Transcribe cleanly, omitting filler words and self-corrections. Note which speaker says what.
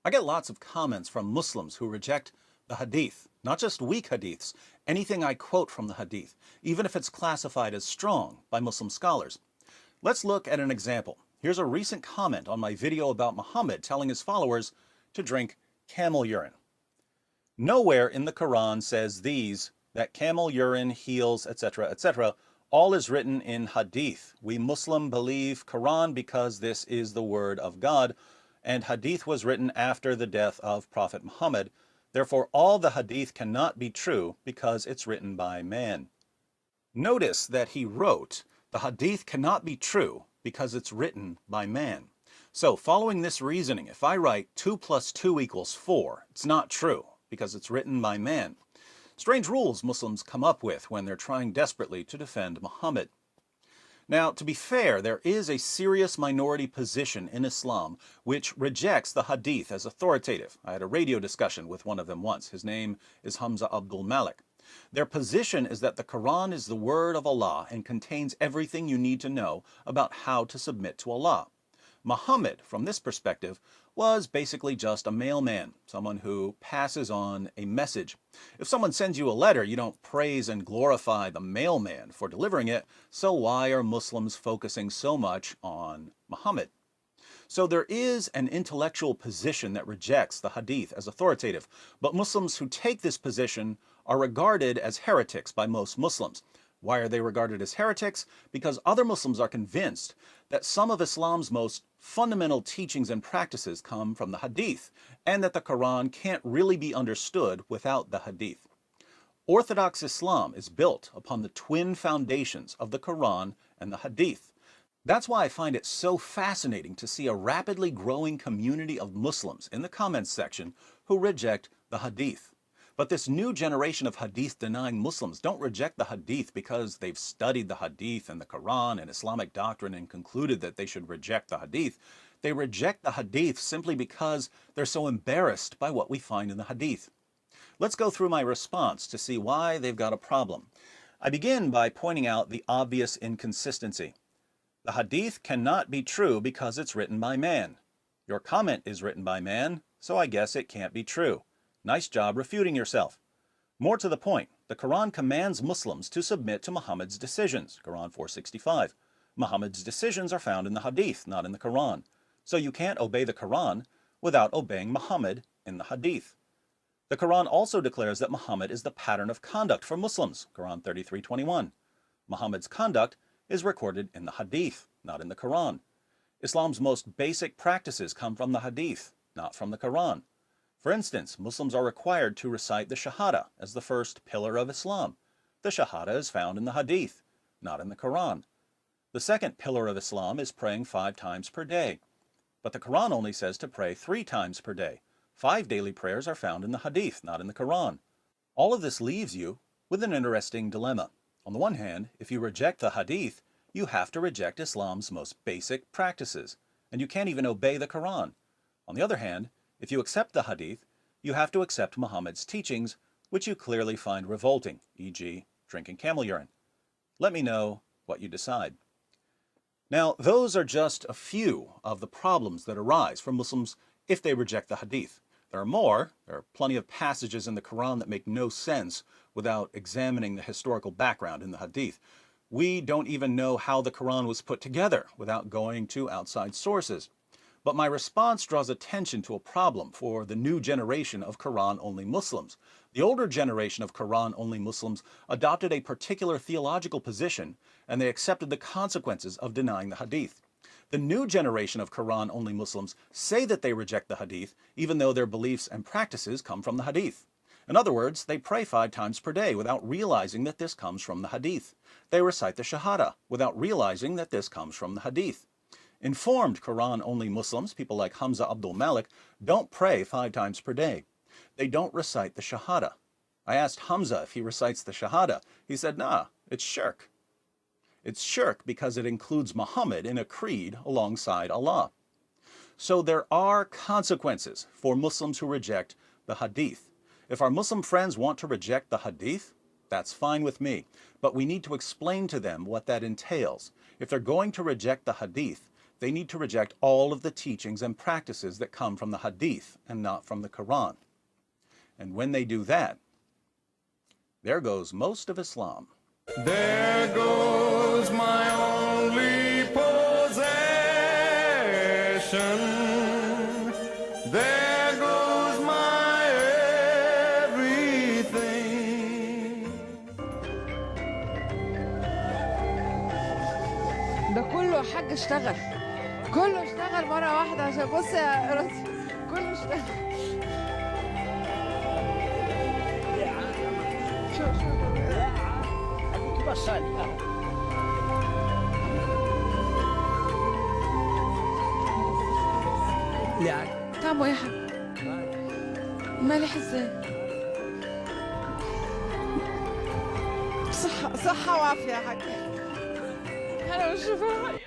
Speaker 1: I get lots of comments from Muslims who reject the Hadith, not just weak Hadiths, anything I quote from the Hadith, even if it's classified as strong by Muslim scholars. Let's look at an example. Here's a recent comment on my video about Muhammad telling his followers to drink camel urine. Nowhere in the Quran says that camel urine heals, etc., etc. All is written in Hadith. We Muslim believe Quran because this is the word of God, and Hadith was written after the death of Prophet Muhammad. Therefore, all the Hadith cannot be true because it's written by man. Notice that he wrote, the Hadith cannot be true because it's written by man. So, following this reasoning, if I write 2 + 2 = 4, it's not true because it's written by man. Strange rules Muslims come up with when they're trying desperately to defend Muhammad. Now, to be fair, there is a serious minority position in Islam which rejects the Hadith as authoritative. I had a radio discussion with one of them once. His name is Hamza Abdul Malik. Their position is that the Quran is the word of Allah and contains everything you need to know about how to submit to Allah. Muhammad, from this perspective, was basically just a mailman, someone who passes on a message. If someone sends you a letter, you don't praise and glorify the mailman for delivering it, so why are Muslims focusing so much on Muhammad? So there is an intellectual position that rejects the Hadith as authoritative, but Muslims who take this position are regarded as heretics by most Muslims. Why are they regarded as heretics? Because other Muslims are convinced that some of Islam's most fundamental teachings and practices come from the Hadith, and that the Quran can't really be understood without the Hadith. Orthodox Islam is built upon the twin foundations of the Quran and the Hadith. That's why I find it so fascinating to see a rapidly growing community of Muslims in the comments section who reject the Hadith. But this new generation of Hadith-denying Muslims don't reject the Hadith because they've studied the Hadith and the Quran and Islamic doctrine and concluded that they should reject the Hadith. They reject the Hadith simply because they're so embarrassed by what we find in the Hadith. Let's go through my response to see why they've got a problem. I begin by pointing out the obvious inconsistency. The Hadith cannot be true because it's written by man. Your comment is written by man, so I guess it can't be true. Nice job refuting yourself. More to the point, the Quran commands Muslims to submit to Muhammad's decisions, Quran 465. Muhammad's decisions are found in the Hadith, not in the Quran. So you can't obey the Quran without obeying Muhammad in the Hadith. The Quran also declares that Muhammad is the pattern of conduct for Muslims, Quran 33:21. Muhammad's conduct is recorded in the Hadith, not in the Quran. Islam's most basic practices come from the Hadith, not from the Quran. For instance, Muslims are required to recite the Shahada as the first pillar of Islam. The Shahada is found in the Hadith, not in the Quran. The second pillar of Islam is praying 5 times per day. But the Quran only says to pray 3 times per day. 5 daily prayers are found in the Hadith, not in the Quran. All of this leaves you with an interesting dilemma. On the one hand, if you reject the Hadith, you have to reject Islam's most basic practices, and you can't even obey the Quran. On the other hand, if you accept the Hadith, you have to accept Muhammad's teachings, which you clearly find revolting, e.g., drinking camel urine. Let me know what you decide. Now, those are just a few of the problems that arise for Muslims if they reject the Hadith. There are more. There are plenty of passages in the Quran that make no sense without examining the historical background in the Hadith. We don't even know how the Quran was put together without going to outside sources. But my response draws attention to a problem for the new generation of Quran-only Muslims. The older generation of Quran-only Muslims adopted a particular theological position, and they accepted the consequences of denying the Hadith. The new generation of Quran-only Muslims say that they reject the Hadith, even though their beliefs and practices come from the Hadith. In other words, they pray 5 times per day without realizing that this comes from the Hadith. They recite the Shahada without realizing that this comes from the Hadith. Informed Quran-only Muslims, people like Hamza Abdul Malik, don't pray 5 times per day. They don't recite the Shahada. I asked Hamza if he recites the Shahada. He said, nah, it's shirk. It's shirk because it includes Muhammad in a creed alongside Allah. So there are consequences for Muslims who reject the Hadith. If our Muslim friends want to reject the Hadith, that's fine with me. But we need to explain to them what that entails. If they're going to reject the Hadith, they need to reject all of the teachings and practices that come from the Hadith and not from the Quran. And when they do that, there goes most of Islam.
Speaker 2: There goes my only possession. There goes my everything.
Speaker 3: ده كله يا حاج اشتغل، كله اشتغل مرة واحدة عشان بص يا راسي كله اشتغل. طعمه ايه يا حاج؟ مالح ازاي؟ صحة وعافية يا حاج. أنا مش فاهمة.